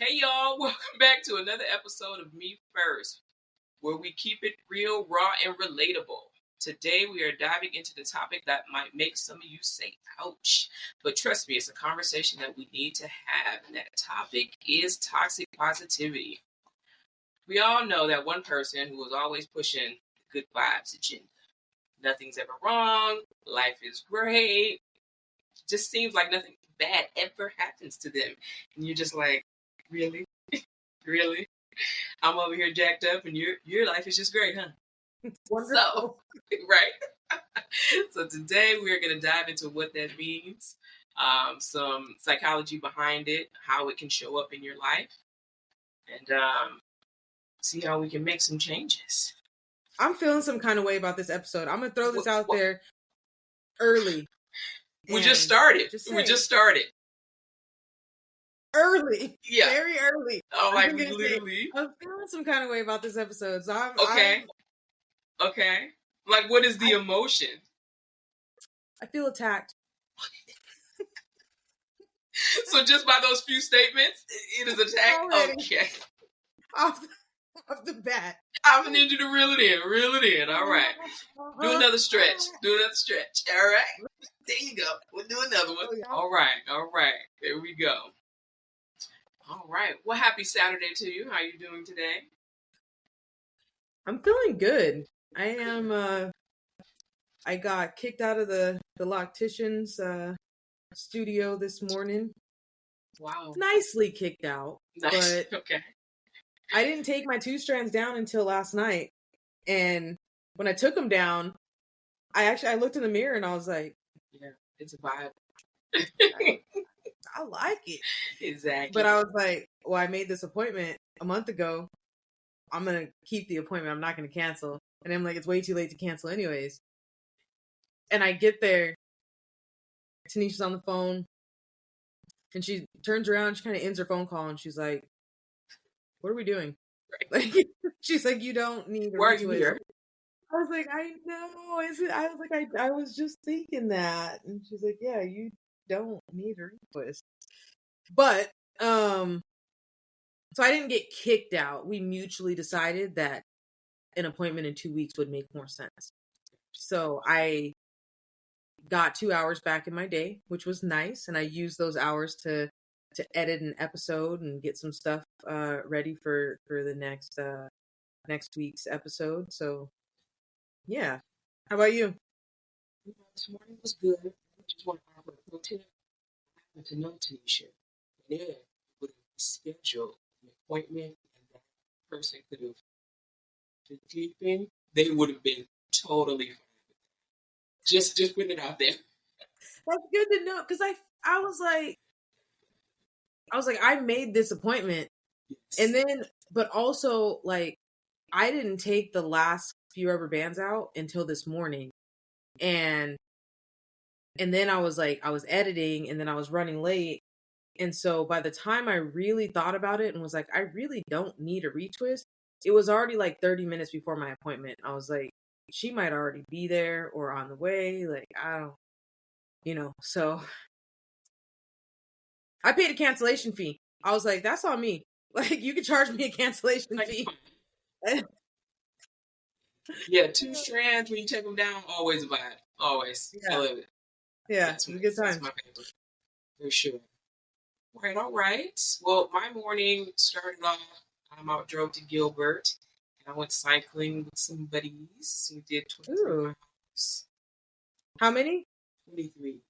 Hey y'all, welcome back to another episode of Me First, where we keep it real, raw, and relatable. Today we are diving into the topic that might make some of you say, ouch. But trust me, it's a conversation that we need to have, and that topic is toxic positivity. We all know that one person who is always pushing the good vibes agenda. Nothing's ever wrong, life is great, just seems like nothing bad ever happens to them. And you're just like, really? Really? I'm over here jacked up and your life is just great, huh? Wonderful. So, right? So today we're going to dive into what that means, some psychology behind it, how it can show up in your life, and see how we can make some changes. I'm feeling some kind of way about this episode. I'm going to throw this out there early. We just started. Early. Yeah. Very early. Oh, like literally. I'm feeling some kind of way about this episode. So Okay. Like, what is the emotion? I feel attacked. So just by those few statements, it is attack? Already. Okay. Off the bat. I'm going to need you to reel it in. All right. Do another stretch. All right. There you go. We'll do another one. All right. There we go. All right. Well, happy Saturday to you. How are you doing today? I'm feeling good. I am, I got kicked out of the loctician's studio this morning. Wow. Nicely kicked out. Nice. But okay. I didn't take my 2 strands down until last night. And when I took them down, I looked in the mirror and I was like, yeah, it's a vibe. I like it. Exactly. But I was like, well, I made this appointment a month ago. I'm going to keep the appointment. I'm not going to cancel. And I'm like, it's way too late to cancel anyways. And I get there. Tanisha's on the phone. And she turns around. She kind of ends her phone call. And she's like, what are we doing? Right. Like, she's like, you don't need a Why are you here? I was like, I know. I was like, I was just thinking that. And she's like, yeah, you don't need a request. But, so I didn't get kicked out. We mutually decided that an appointment in 2 weeks would make more sense. So I got 2 hours back in my day, which was nice. And I used those hours to edit an episode and get some stuff ready for the next week's episode. So yeah. How about you? This morning was good. I just want to offer a pro tip. I happen to know Tanisha. Yeah, would have scheduled an appointment and that person could have been sleeping. They would have been totally fine with that. Just putting it out there. That's good to know, because I was like, I made this appointment. Yes. And then, but also, like, I didn't take the last few rubber bands out until this morning. And then I was editing, and then I was running late. And so by the time I really thought about it and was like, I really don't need a retwist, it was already like 30 minutes before my appointment. I was like, she might already be there or on the way. Like, I don't, so I paid a cancellation fee. I was like, that's on me. Like, you can charge me a cancellation fee. Yeah, 2 strands when you take them down, always a vibe. Always. Yeah. I love it. Yeah, that's a good time. That's my favorite. For sure. All right. Well, my morning started off, I drove to Gilbert, and I went cycling with some buddies. We did 23 miles. How many? 23.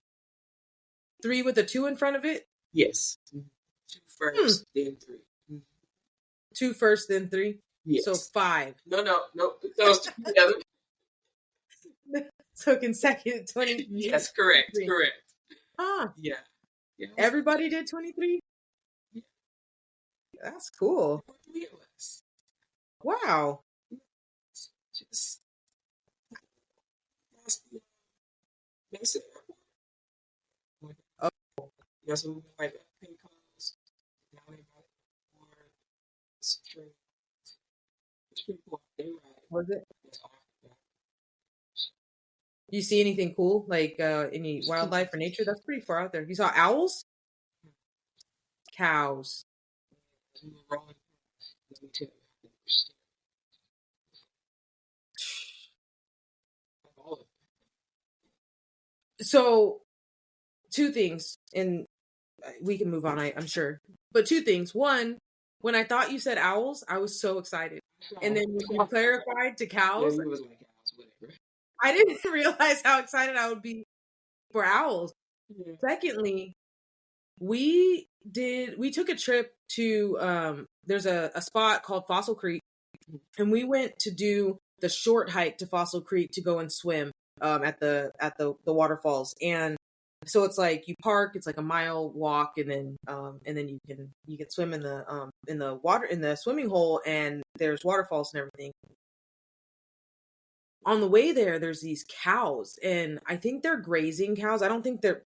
3 with a 2 in front of it? Yes. 2 first, then 3. 2 first, then 3? Yes. So 5. No. Put those 2 together. So consecutive 20. Yes, correct. Ah. Yeah. Everybody did 23? Yeah. That's cool. 3 of us. Wow. Just that's it. Oh. Yeah, so we went like Pentecost. Now they got more security. It's pretty cool. They ride. Was it? You see anything cool, like any wildlife or nature? That's pretty far out there. You saw owls? Cows. we were rolling. Let me tell you, So, two things, and we can move on, I'm sure. But two things. One, when I thought you said owls, I was so excited. And then when you clarified to cows, yeah, was like cows, whatever. I didn't realize how excited I would be for owls. Yeah. Secondly, we took a trip to there's a spot called Fossil Creek, and we went to do the short hike to Fossil Creek to go and swim at the waterfalls. And so it's like you park, it's like a mile walk, and then you can swim in the water, in the swimming hole, and there's waterfalls and everything. On the way there's these cows, and I think they're grazing cows. I don't think they're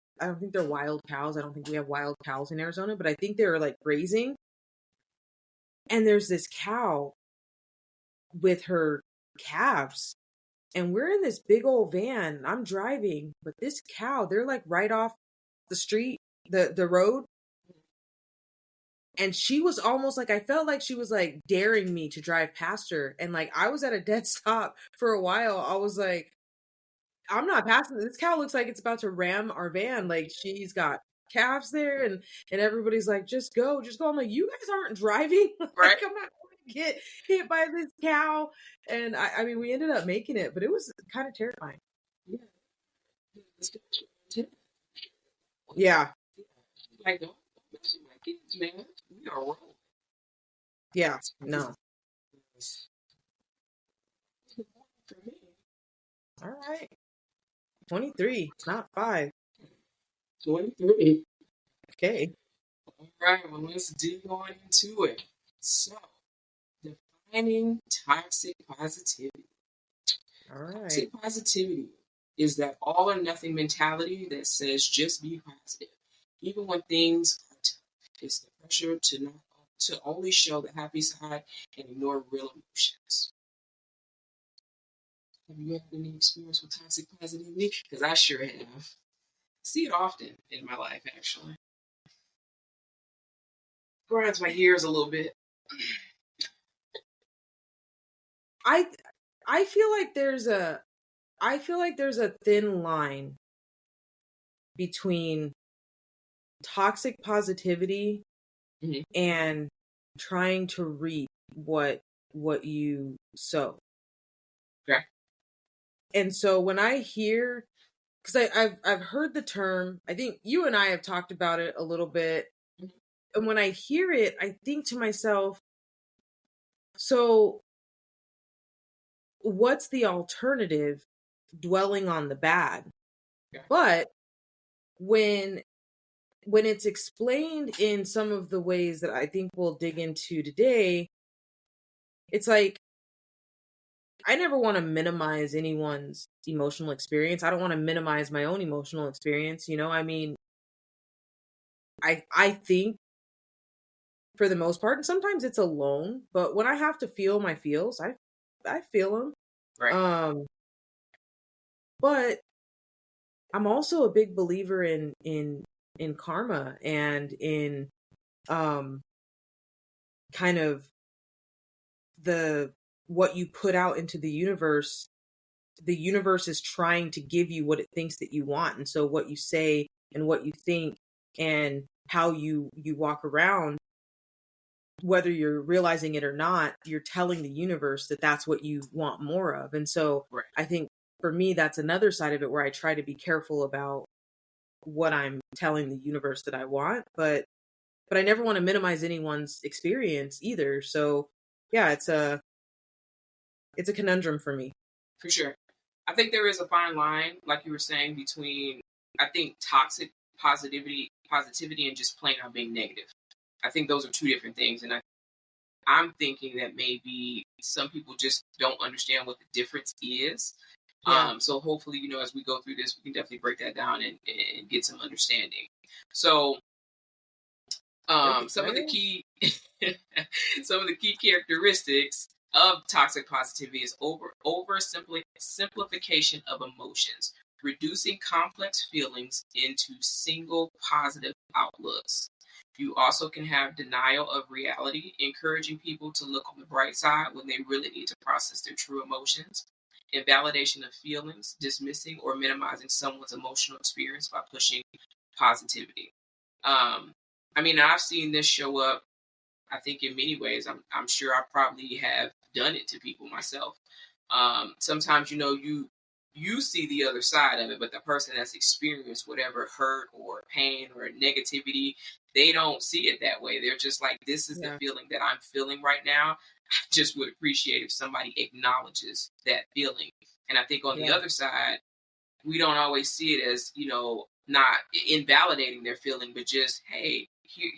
wild cows. I don't think we have wild cows in Arizona, but I think they're like grazing. And there's this cow with her calves, and we're in this big old van. I'm driving, but this cow, they're like right off the street, the road. And she was almost like, I felt like she was like daring me to drive past her. And like, I was at a dead stop for a while. I was like, I'm not passing. This cow looks like it's about to ram our van. Like, she's got calves there, and everybody's like, just go. I'm like, you guys aren't driving. Like, right? I'm not going to get hit by this cow. And I mean, we ended up making it, but it was kind of terrifying. Yeah. Like, don't mess with my kids, man. We are rolling. Yeah. No. For me. All right. 23. It's not 5. 23. Okay. All right. Well, let's dig on into it. So, defining toxic positivity. All right. Toxic positivity is that all or nothing mentality that says just be positive, even when things are tough. It's the pressure to only show the happy side and ignore real emotions. Have you had any experience with toxic positivity? Because I sure have. I see it often in my life, actually. Grinds my gears a little bit. I feel like there's a thin line between toxic positivity and trying to reap what you sow. Okay. And so when I hear, because I've heard the term, I think you and I have talked about it a little bit, and when I hear it, I think to myself, so what's the alternative? Dwelling on the bad. Okay. But when it's explained in some of the ways that I think we'll dig into today, it's like, I never want to minimize anyone's emotional experience. I don't want to minimize my own emotional experience. You know, I mean, I think for the most part, and sometimes it's alone, but when I have to feel my feels, I feel them. Right. But I'm also a big believer in karma and in kind of what you put out into the universe is trying to give you what it thinks that you want. And so what you say and what you think and how you walk around, whether you're realizing it or not, you're telling the universe that that's what you want more of. And so right. I think for me, that's another side of it where I try to be careful about what I'm telling the universe that I want, but I never want to minimize anyone's experience either. So yeah, it's a conundrum for me. For sure. I think there is a fine line, like you were saying, between, I think, toxic positivity and just plain out being negative. I think those are two different things. And I'm thinking that maybe some people just don't understand what the difference is. Yeah. So hopefully, as we go through this, we can definitely break that down and get some understanding. So some of the key characteristics of toxic positivity is oversimplification of emotions, reducing complex feelings into single positive outlooks. You also can have denial of reality, encouraging people to look on the bright side when they really need to process their true emotions. Invalidation of feelings, dismissing or minimizing someone's emotional experience by pushing positivity. I mean, I've seen this show up, I think, in many ways. I'm sure I probably have done it to people myself. Sometimes, you see the other side of it, but the person that's experienced whatever hurt or pain or negativity, they don't see it that way. They're just like, this is the feeling that I'm feeling right now. I just would appreciate if somebody acknowledges that feeling. And I think on the other side, we don't always see it as, not invalidating their feeling, but just, hey,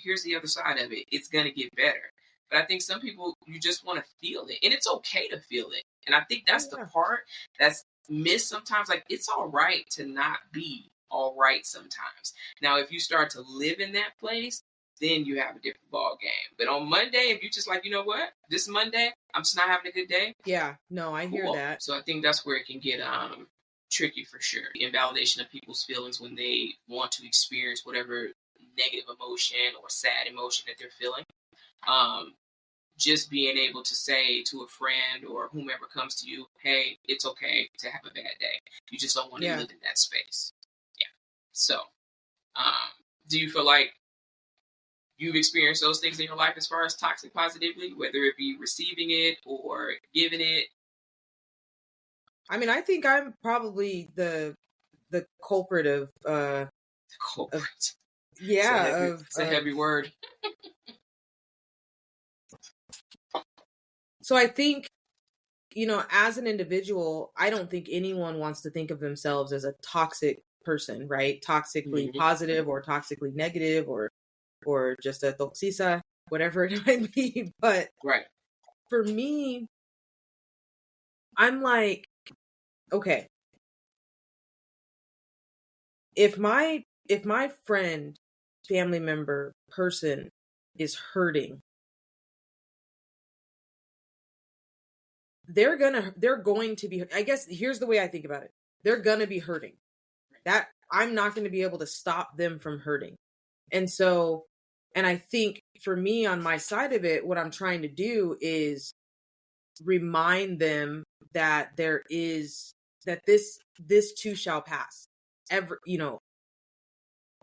here's the other side of it. It's going to get better. But I think some people, you just want to feel it, and it's okay to feel it. And I think that's the part that's missed sometimes. Like, it's all right to not be all right sometimes. Now, if you start to live in that place, then you have a different ball game. But on Monday, if you just like, you know what, this Monday, I'm just not having a good day. Yeah, no, I hear that. So I think that's where it can get tricky for sure. The invalidation of people's feelings when they want to experience whatever negative emotion or sad emotion that they're feeling. Just being able to say to a friend or whomever comes to you, hey, it's okay to have a bad day. You just don't want to live in that space. Yeah. So, do you feel like you've experienced those things in your life as far as toxic positivity, whether it be receiving it or giving it? I mean, I think I'm probably the culprit of culprit. It's a heavy word. So I think, as an individual, I don't think anyone wants to think of themselves as a toxic person, right? Toxically positive or toxically negative or just a toxisa, whatever it might be. But for me, I'm like, okay, if my friend, family member, person is hurting, they're going to be, I guess here's the way I think about it. They're going to be hurting. That I'm not going to be able to stop them from hurting. And so, and I think for me on my side of it, what I'm trying to do is remind them that this too shall pass.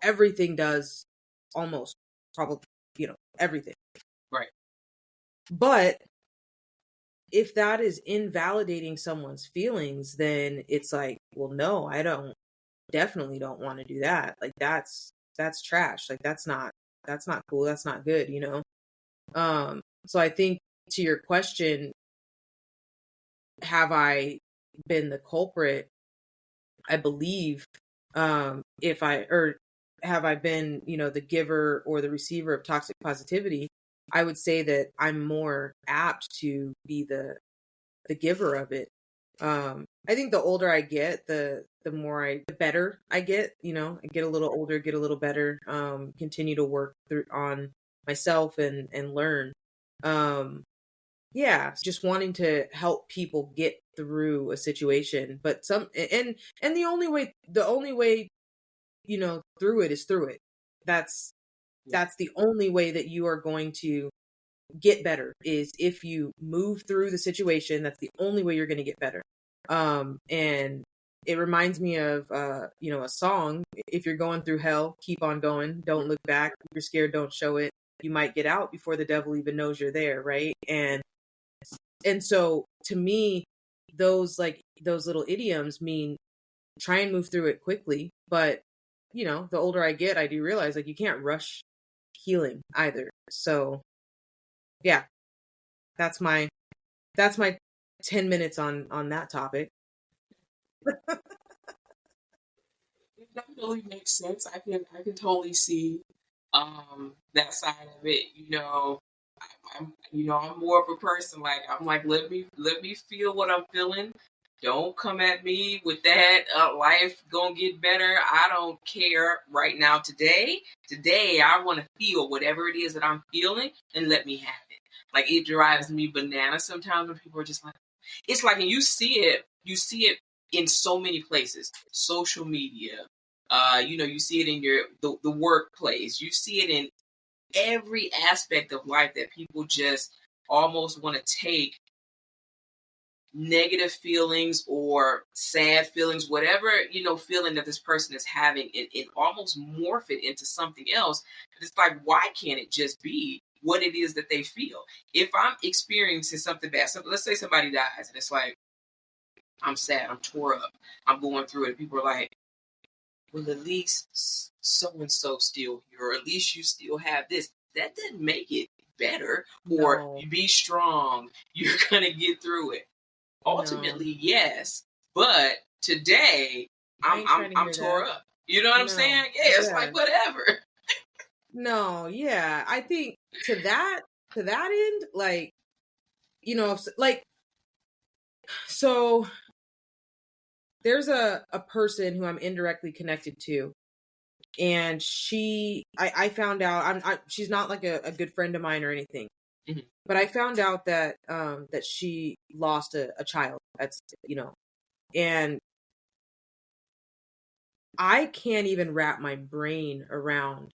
Everything does, almost, probably, everything. Right. But if that is invalidating someone's feelings, then it's like, well, no, definitely don't want to do that. Like, that's trash. Like, that's not cool. That's not good, So I think, to your question, have I been the culprit? I believe, have I been, the giver or the receiver of toxic positivity? I would say that I'm more apt to be the giver of it. I think the older I get, the better I get. I get a little older, get a little better. Continue to work on myself and learn. Just wanting to help people get through a situation, but and the only way through it is through it. That's the only way that you are going to get better, is if you move through the situation. That's the only way you're going to get better. And it reminds me of a song. If you're going through hell, keep on going, don't look back. If you're scared, don't show it. You might get out before the devil even knows you're there, right? And so, to me, those little idioms mean try and move through it quickly. But the older I get, I do realize, like, you can't rush healing either. So yeah, that's my 10 minutes on that topic. It definitely makes sense. I can totally see that side of it. I'm more of a person, like, I'm like, let me feel what I'm feeling. Don't come at me with that life gonna get better. I don't care right now. Today I want to feel whatever it is that I'm feeling, and let me have it. Like, it drives me bananas sometimes when people are just like, it's like, and you see it in so many places. Social media, you see it in the workplace. You see it in every aspect of life that people just almost want to take negative feelings or sad feelings, whatever, feeling that this person is having, and almost morph it into something else. It's like, why can't it just be what it is that they feel? If I'm experiencing something bad, so let's say somebody dies and it's like, I'm sad, I'm tore up, I'm going through it. People are like, well, at least so and so still here, or at least you still have this. That doesn't make it better. Or No, you be strong, you're gonna get through it. no, Ultimately, yes, but today I I'm ain't I'm trying to I'm hear tore that. up. You know what I'm No, saying? Yeah, it's yeah, like whatever. no, yeah. I think to that end, like, like, so there's a person who I'm indirectly connected to, and I found out, she's not like a good friend of mine or anything, Mhm. but I found out that that she lost a child. That's, and I can't even wrap my brain around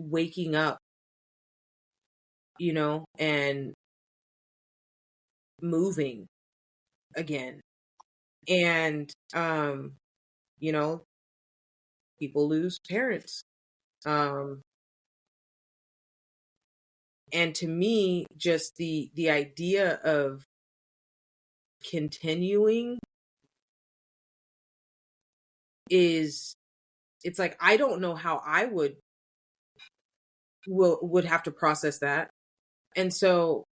waking up, and moving again. And you know, people lose parents. Um and to me, just the idea of continuing is, it's like, I don't know how I would have to process that. And so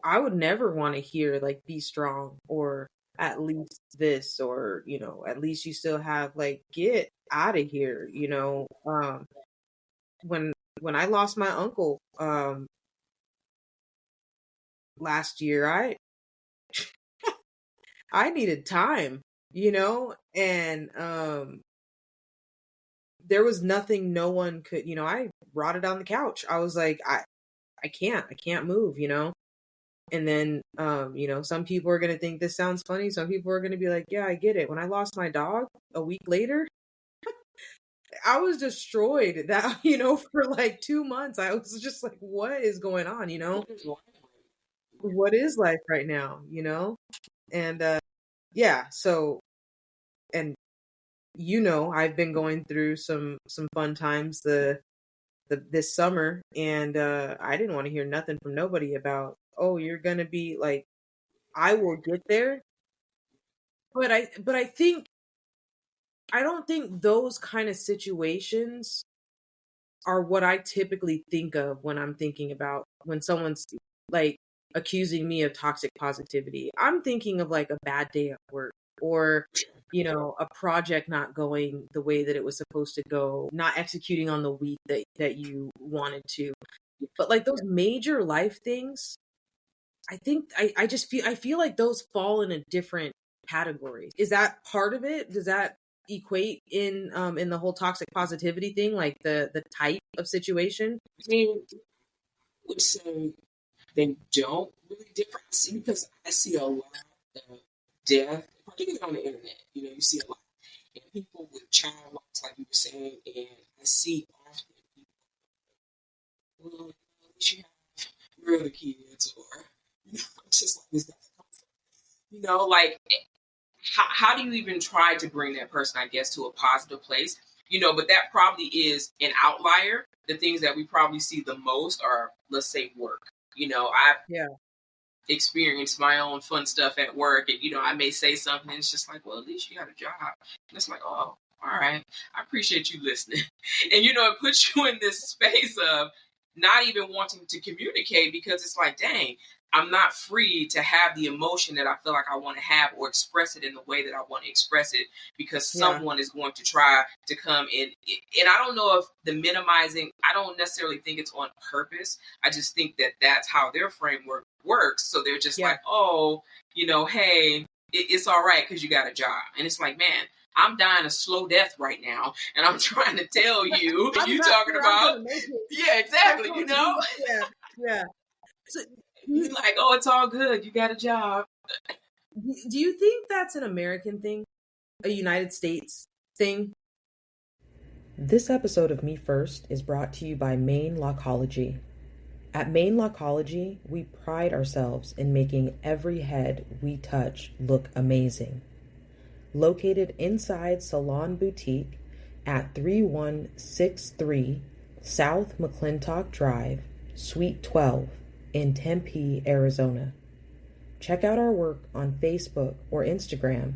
I would never want to hear like, be strong, or at least this, or at least you still have, like, get out of here. When I lost my uncle last year, I needed time, and there was nothing no one could, I rotted on the couch. I was like, I can't move, And then some people are gonna think this sounds funny. Some people are gonna be like, yeah, I get it. When I lost my dog a week later, I was destroyed. That, for like 2 months, I was just like, what is going on, What is life? what is life right now, And yeah, so, and I've been going through some fun times this summer, and I didn't want to hear nothing from nobody about, oh, you're gonna be like, I will get there. But I think, I don't think those kind of situations are what I typically think of when I'm thinking about when someone's like accusing me of toxic positivity. I'm thinking of like a bad day at work, or a project not going the way that it was supposed to go, not executing on the week that you wanted to. But like those major life things, I think I feel like those fall in a different category. Is that part of it? Does that equate in the whole toxic positivity thing, like the type of situation? I mean, I would say they don't really differ. Because I see a lot of death, particularly on the internet. You see a lot, and people with child loss, like you were saying, and I see often people, well, at least you have your other kids, or it's just like, is that comfort? Like, how do you even try to bring that person, I guess, to a positive place? But that probably is an outlier. The things that we probably see the most are, let's say, work. I've Yeah, experienced my own fun stuff at work, and I may say something, and it's just like, well, at least you got a job. And it's like, oh, all right, I appreciate you listening. And it puts you in this space of not even wanting to communicate, because it's like, dang, I'm not free to have the emotion that I feel like I want to have, or express it in the way that I want to express it, because yeah, someone is going to try to come in. And I don't know if the minimizing, I don't necessarily think it's on purpose. I just think that that's how their framework works. So they're just yeah. like, oh, hey, it's all right because you got a job. And it's like, man, I'm dying a slow death right now, and I'm trying to tell you, and I'm you not talking sure I'm about, gonna make it. yeah, That's exactly, going to be, yeah, yeah. So, You're like, oh, it's all good. You got a job. do you think that's an American thing, a United States thing? This episode of Me First is brought to you by Maine Locology. At Maine Locology, we pride ourselves in making every head we touch look amazing. Located inside Salon Boutique at 3163 South McClintock Drive, Suite 12 in Tempe, Arizona. Check out our work on Facebook or Instagram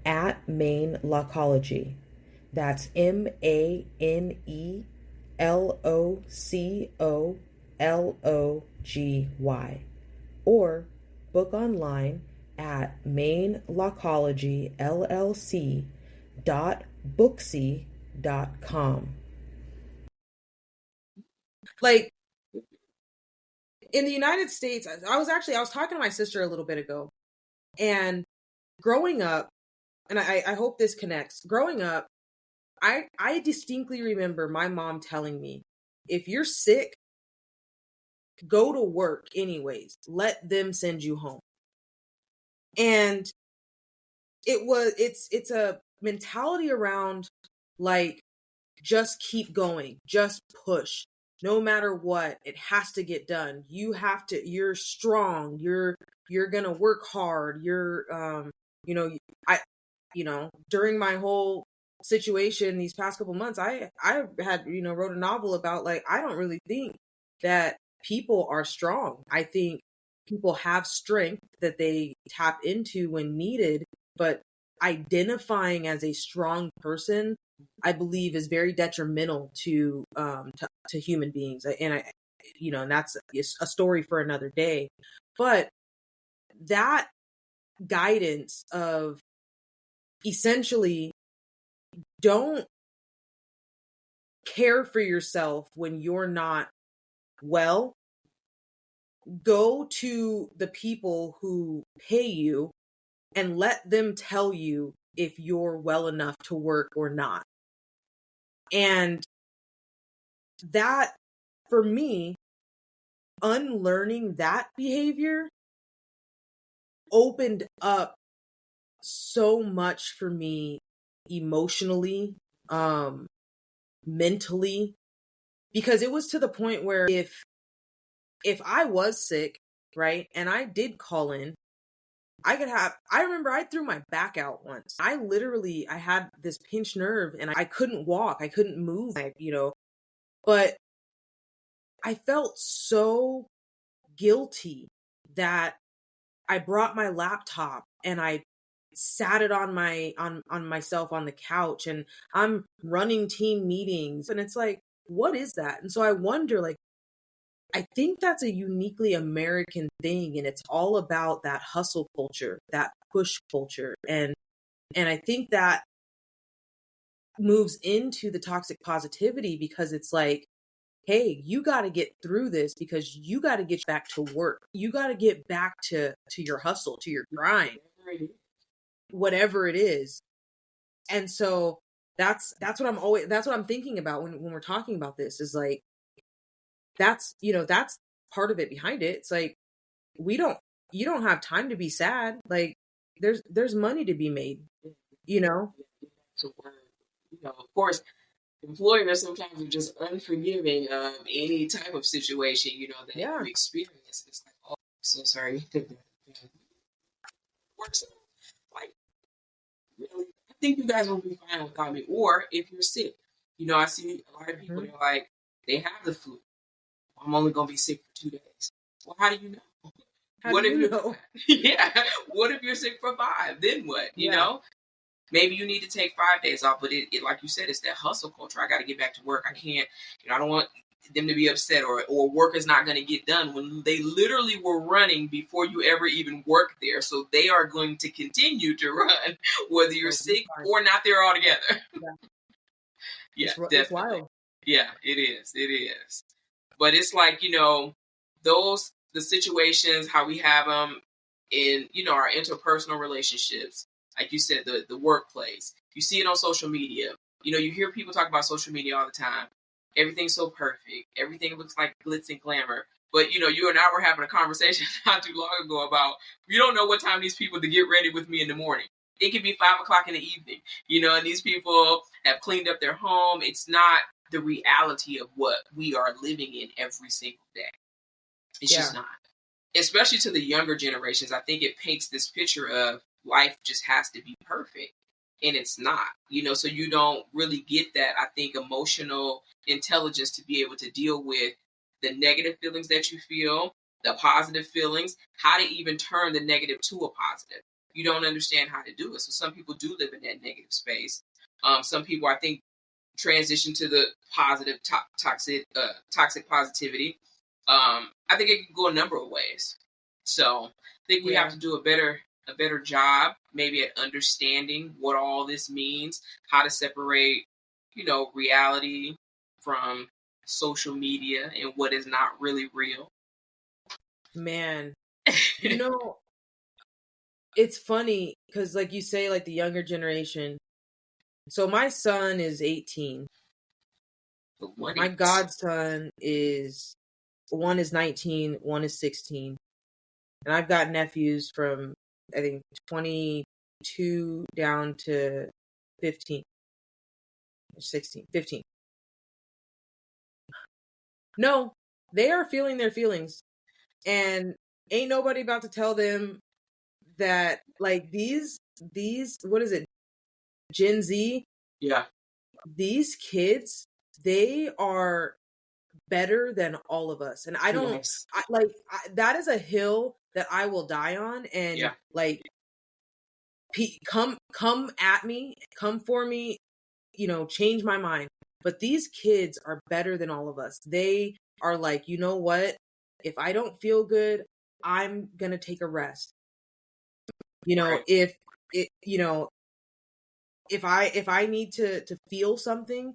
at Maine Locology. That's MANELOCOLOGY. Or book online at mainlocologyllc.booksy.com. Like, in the United States, I was talking to my sister a little bit ago, and growing up, and I hope this connects. Growing up, I distinctly remember my mom telling me, if you're sick, go to work anyways. Let them send you home. And it's a mentality around, like, just keep going, just push. No matter what, it has to get done. You're strong. You're going to work hard. During my whole situation these past couple months, I had, wrote a novel about, like, I don't really think that people are strong. I think people have strength that they tap into when needed, but identifying as a strong person, I believe, is very detrimental to human beings. And that's a story for another day. But that guidance of, essentially, don't care for yourself when you're not well. Go to the people who pay you and let them tell you if you're well enough to work or not. And that, for me, unlearning that behavior opened up so much for me emotionally, mentally, because it was to the point where if I was sick, right, and I did call in, I remember I threw my back out once. I had this pinched nerve and I couldn't walk. I couldn't move, but I felt so guilty that I brought my laptop and I sat it on myself on the couch, and I'm running team meetings, and it's like, what is that? And so I wonder, like, I think that's a uniquely American thing, and it's all about that hustle culture, that push culture. And I think that moves into the toxic positivity, because it's like, hey, you got to get through this because you got to get back to work. You got to get back to your hustle, to your grind, whatever it is. And so that's what I'm thinking about when we're talking about this, is like, that's part of it behind it. It's like, you don't have time to be sad. Like, there's money to be made, So, of course, employers sometimes are just unforgiving of any type of situation, that you experience. It's like, oh, I'm so sorry. Works like, really, I think you guys will be fine without me. Or if you're sick, I see a lot of people, they're like, they have the flu. I'm only going to be sick for 2 days. Well, how do you know? What if you know? Yeah. What if you're sick for 5? Then what? You know? Maybe you need to take 5 days off, but it like you said, it's that hustle culture. I got to get back to work. I can't, I don't want them to be upset, or work is not going to get done when they literally were running before you ever even worked there. So they are going to continue to run whether you're sick or not there altogether. Yeah, definitely. It's wild. Yeah, it is. It is. But it's like, the situations, how we have them in, our interpersonal relationships. Like you said, the workplace. You see it on social media. You hear people talk about social media all the time. Everything's so perfect. Everything looks like glitz and glamour. But, you and I were having a conversation not too long ago about, you don't know what time these people to get ready with me in the morning. it could be 5 o'clock in the evening, and these people have cleaned up their home. It's not the reality of what we are living in every single day. It's just not. Especially to the younger generations, I think it paints this picture of life just has to be perfect. And it's not, so you don't really get that, I think, emotional intelligence to be able to deal with the negative feelings that you feel, the positive feelings, how to even turn the negative to a positive. You don't understand how to do it. So some people do live in that negative space. Some people, I think, transition to the positive, toxic positivity. I think it can go a number of ways. So I think we have to do a better job maybe at understanding what all this means, how to separate, reality from social media and what is not really real. Man, it's funny because, like you say, like the younger generation. So my son is 18. My godson one is 19, one is 16. And I've got nephews from, I think, 22 down to 15. 16, 15. No, they are feeling their feelings. And ain't nobody about to tell them that, like, these, what is it, Gen Z? Yeah. These kids, they are better than all of us. And I don't, that is a hill that I will die on. And like, come at me, come for me, change my mind. But these kids are better than all of us. They are like, you know what? If I don't feel good, I'm going to take a rest. If I need to feel something,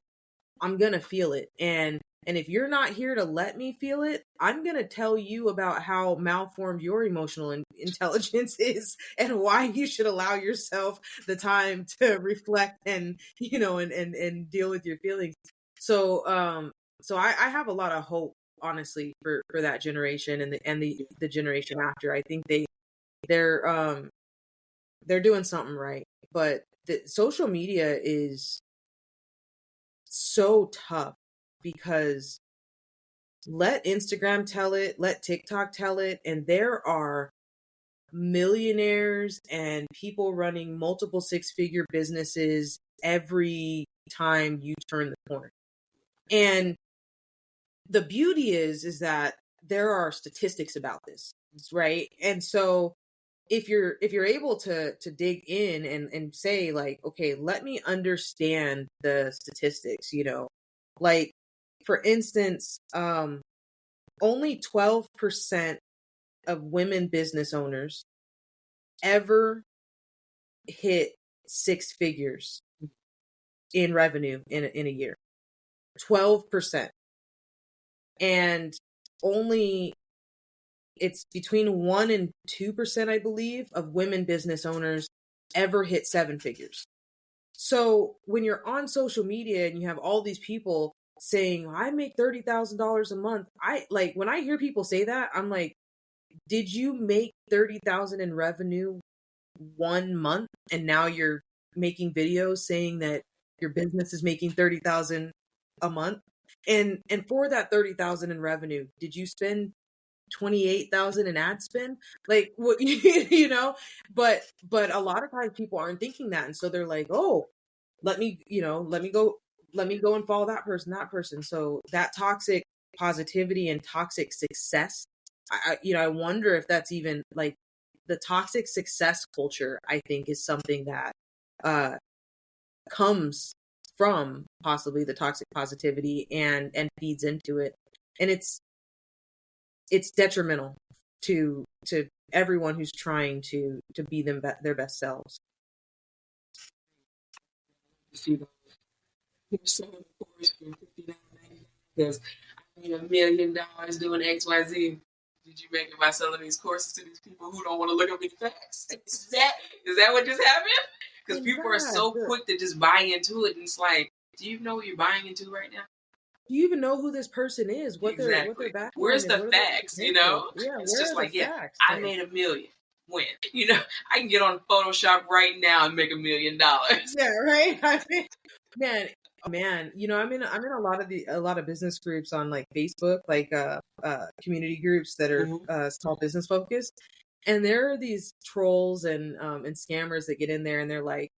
I'm going to feel it. And if you're not here to let me feel it, I'm going to tell you about how malformed your emotional intelligence is and why you should allow yourself the time to reflect and, and deal with your feelings. So I have a lot of hope, honestly, for that generation and the generation after. I think they're doing something right, but the social media is so tough because let Instagram tell it, let TikTok tell it, and there are millionaires and people running multiple six-figure businesses every time you turn the corner. And the beauty is that there are statistics about this, right? And so if you're able to dig in and say, like, okay, let me understand the statistics, like, for instance, only 12% of women business owners ever hit six figures in revenue in a year. 12%. And only it's between 1 and 2%, I believe, of women business owners ever hit seven figures. So when you're on social media and you have all these people saying, I make $30,000 a month, when I hear people say that, I'm like, did you make $30,000 in revenue 1 month and now you're making videos saying that your business is making $30,000 a month? And for that $30,000 in revenue, did you spend $28,000 in ad spend? Like, what, but a lot of times people aren't thinking that. And so they're like, oh, let me go and follow that person. So that toxic positivity and toxic success, I wonder if that's even, like, the toxic success culture, I think, is something that comes from possibly the toxic positivity and feeds into it. And it's detrimental to everyone who's trying to be their best selves. Because I made $1 million doing XYZ. Did you make it by selling these courses to these people who don't want to look up any facts? Is that what just happened? Because people are so quick to just buy into it, and it's like, do you know what you're buying into right now? Do you even know who this person is? What their background Where's is? the facts? Yeah, it's just like, facts? I made $1 million. when. I can get on Photoshop right now and make $1 million. Yeah, right. I mean, man, man, I'm in a lot of business groups on like Facebook, like community groups that are small business focused, and there are these trolls and scammers that get in there and they're like,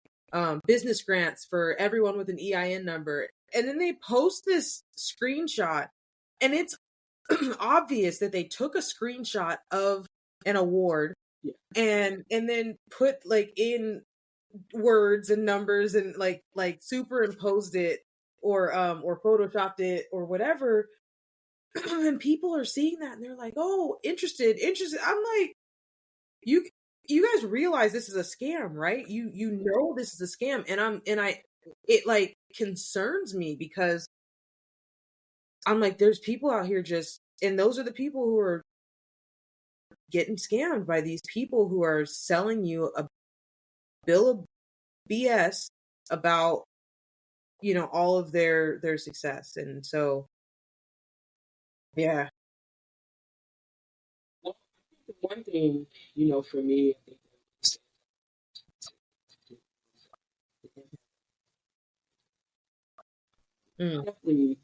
business grants for everyone with an EIN number, and then they post this screenshot, and it's obvious that they took a screenshot of an award and then put like in words and numbers and like superimposed it or photoshopped it or whatever. And people are seeing that and they're like, oh, interested. I'm like, you guys realize this is a scam, right? You know this is a scam. And it like concerns me because I'm like, there's people out here and those are the people who are getting scammed by these people who are selling you a bill of BS about all of their success. And so yeah. Well, I think the one thing, for me, I think definitely,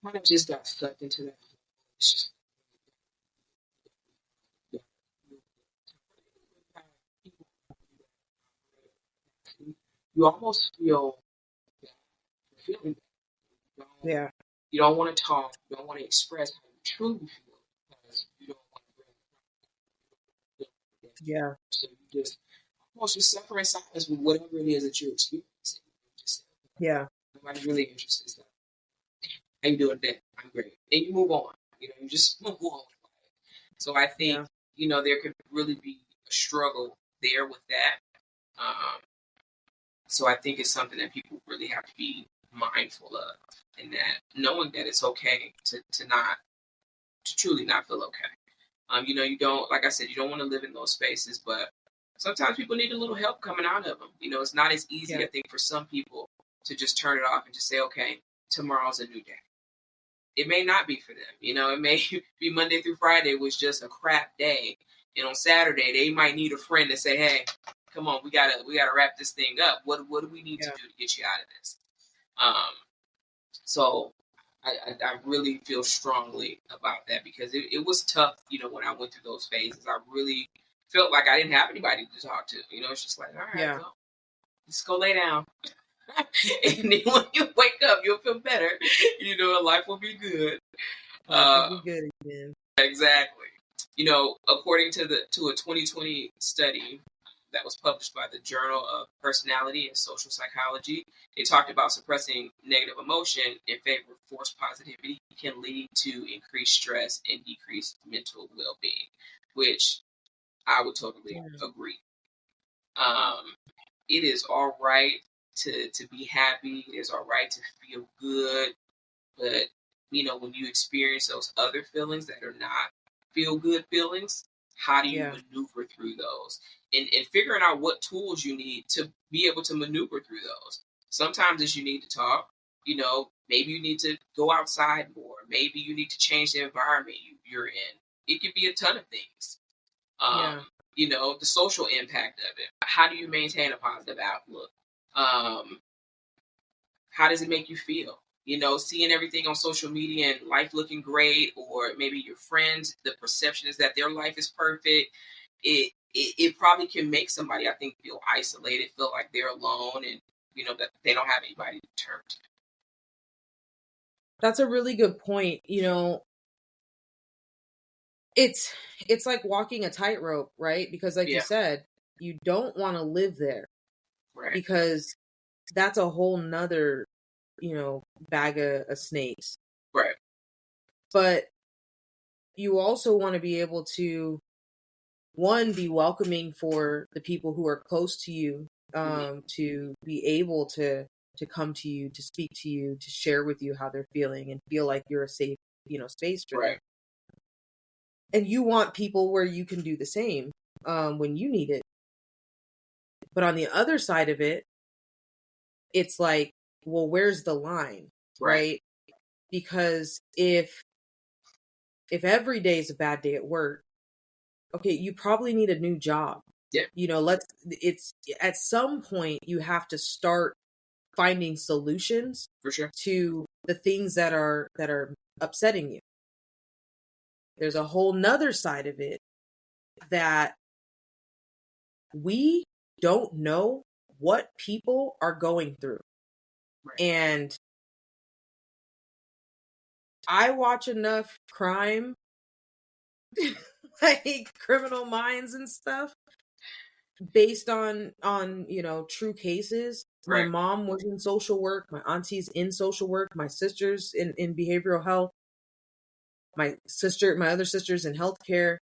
kind of just got sucked into that. It's just, you almost feel feeling. Yeah. You don't want to talk. You don't want to express how you truly feel because you don't want to bring it up. Yeah. So you just suffer in silence with whatever it is that you're experiencing. Yeah. Nobody's really interested in stuff. How you doing today? I'm great. And you move on. You just move on. So I think, there could really be a struggle there with that. So I think it's something that people really have to be mindful of, and that knowing that it's okay to truly not feel okay. You don't, like I said, you don't want to live in those spaces, but sometimes people need a little help coming out of them. It's not as easy, I think, for some people to just turn it off and just say, okay, tomorrow's a new day. It may not be for them. It may be Monday through Friday was just a crap day. And on Saturday, they might need a friend to say, hey, come on, we gotta wrap this thing up. What do we need to do to get you out of this? So I really feel strongly about that because it was tough, when I went through those phases. I really felt like I didn't have anybody to talk to. It's just like, all right, well, let's go lay down. And then when you wake up, you'll feel better. Life will be good. Life will be good again. Exactly. According to a 2020 study that was published by the Journal of Personality and Social Psychology, they talked about suppressing negative emotion in favor of forced positivity can lead to increased stress and decreased mental well-being, which I would totally agree. It is all right to be happy. It is all right to feel good. But, when you experience those other feelings that are not feel-good feelings, how do you maneuver through those? And figuring out what tools you need to be able to maneuver through those. Sometimes it's you need to talk. Maybe you need to go outside more. Maybe you need to change the environment you're in. It could be a ton of things. The social impact of it. How do you maintain a positive outlook? How does it make you feel? Seeing everything on social media and life looking great, or maybe your friends, the perception is that their life is perfect. It probably can make somebody, I think, feel isolated, feel like they're alone, and that they don't have anybody to turn to. That's a really good point. It's like walking a tightrope, right? Because like you said, you don't want to live there. Right. Because that's a whole nother, bag of snakes. Right. But you also want to be able to, one, be welcoming for the people who are close to you, to be able to come to you, to speak to you, to share with you how they're feeling and feel like you're a safe, space for them. And you want people where you can do the same when you need it. But on the other side of it, it's like, well, where's the line, right? Because if if every day is a bad day at work, okay, you probably need a new job. Yeah. It's at some point you have to start finding solutions For sure. to the things that are upsetting you. There's a whole nother side of it that we don't know what people are going through. Right. And I watch enough crime, like Criminal Minds and stuff, based on true cases. My Right. mom was in social work, my auntie's in social work, my sister's in behavioral health, my other sister's in healthcare.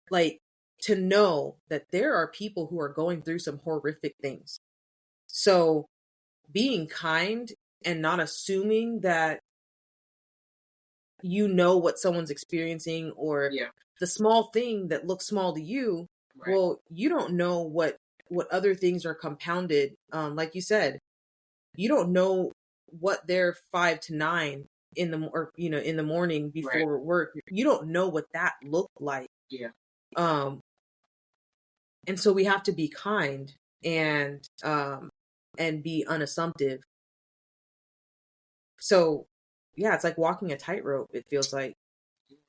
Like, to know that there are people who are going through some horrific things. So being kind and not assuming that you know what someone's experiencing, or the small thing that looks small to you, Right. well, you don't know what other things are compounded. Like you said, you don't know what their 5 to 9 in the morning before work. You don't know what that looked like. Yeah. And so we have to be kind and be unassumptive. So yeah, it's like walking a tightrope, it feels like.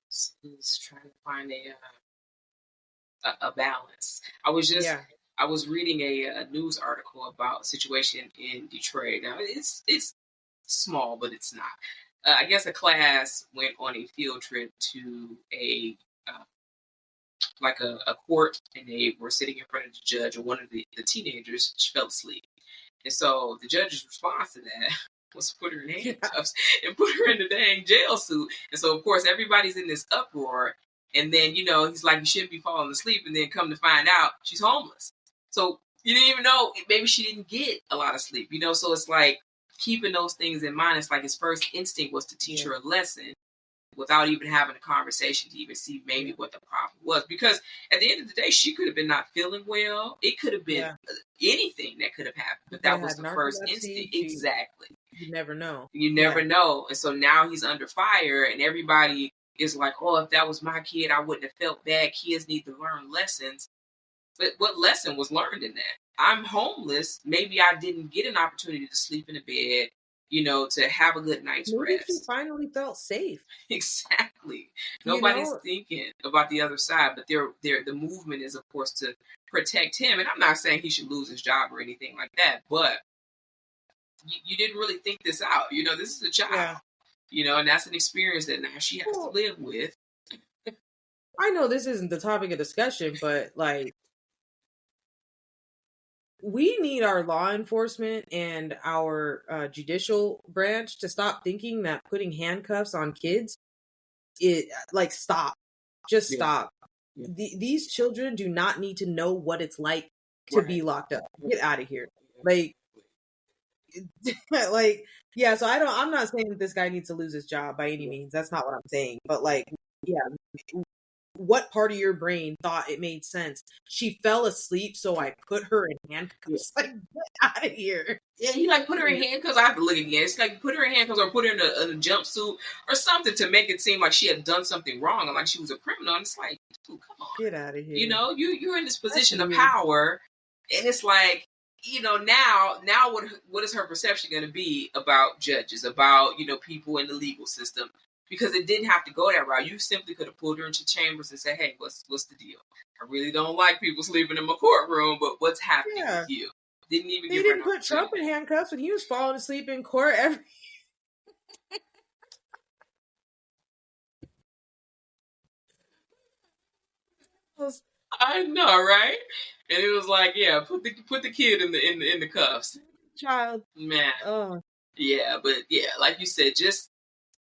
It's trying to find a balance. I was reading a news article about a situation in Detroit. Now it's small, but it's not. I guess a class went on a field trip to a court, and they were sitting in front of the judge, and one of the teenagers, she fell asleep. And so the judge's response to that was to put her in handcuffs and put her in the dang jail suit. And so, of course, everybody's in this uproar. And then, he's like, you shouldn't be falling asleep. And then come to find out, she's homeless. So you didn't even know, maybe she didn't get a lot of sleep, So it's like keeping those things in mind. It's like his first instinct was to teach her a lesson without even having a conversation to even see maybe what the problem was. Because at the end of the day, she could have been not feeling well. It could have been anything that could have happened. But that was the first instinct. Exactly. You never know. You never know. And so now he's under fire, and everybody is like, oh, if that was my kid, I wouldn't have felt bad. Kids need to learn lessons. But what lesson was learned in that? I'm homeless. Maybe I didn't get an opportunity to sleep in a bed, to have a good night's rest. She finally felt safe. Exactly. Nobody's thinking about the other side, but the movement is, of course, to protect him. And I'm not saying he should lose his job or anything like that, but you didn't really think this out. This is a child, and that's an experience that now she has to live with. I know this isn't the topic of discussion, but like, we need our law enforcement and our judicial branch to stop thinking that putting handcuffs on kids, stop. Just stop. Yeah. These children do not need to know what it's like to be locked up. Get out of here. So I'm not saying that this guy needs to lose his job by any means. That's not what I'm saying. But what part of your brain thought it made sense? She fell asleep, so I put her in handcuffs. Like, get out of here. Yeah, you put her in handcuffs. I have to look again. It's like put her in handcuffs or put her in a jumpsuit or something to make it seem like she had done something wrong and like she was a criminal. And it's like, dude, come on, get out of here. You're in this position of power, and it's like, now what is her perception going to be about judges, about people in the legal system? Because it didn't have to go that route. You simply could have pulled her into chambers and said, hey, what's the deal? I really don't like people sleeping in my courtroom, but what's happening with you? Didn't even They didn't put Trump in handcuffs when he was falling asleep in court I know, right? And it was like, put the kid in the cuffs. Child. Man. Yeah, but like you said, just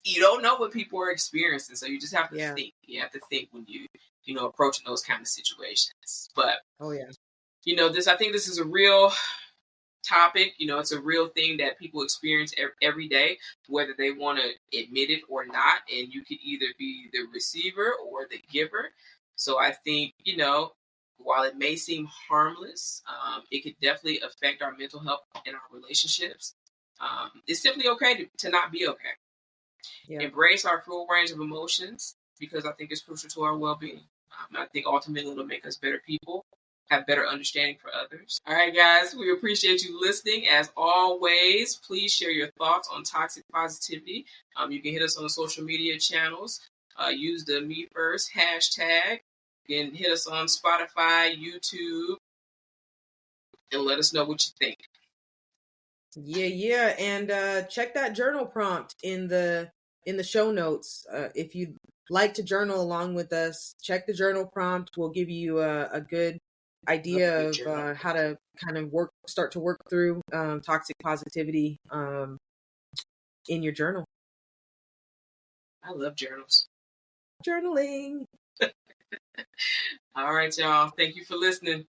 you don't know what people are experiencing, so you just have to think. You have to think when you approaching those kind of situations. But I think this is a real topic. It's a real thing that people experience every day, whether they want to admit it or not. And you could either be the receiver or the giver. So I think while it may seem harmless, it could definitely affect our mental health and our relationships. It's simply okay to not be okay. Yeah. Embrace our full range of emotions because I think it's crucial to our well-being. I think ultimately it'll make us better people, have better understanding for others. All right, guys, we appreciate you listening. As always, please share your thoughts on toxic positivity. You can hit us on the social media channels. Use the Me First hashtag. You can hit us on Spotify, YouTube, and let us know what you think. Yeah. And check that journal prompt in the show notes. If you'd like to journal along with us, check the journal prompt. We'll give you a good idea of how to kind of start to work through toxic positivity in your journal. I love journals. Journaling. All right, y'all. Thank you for listening.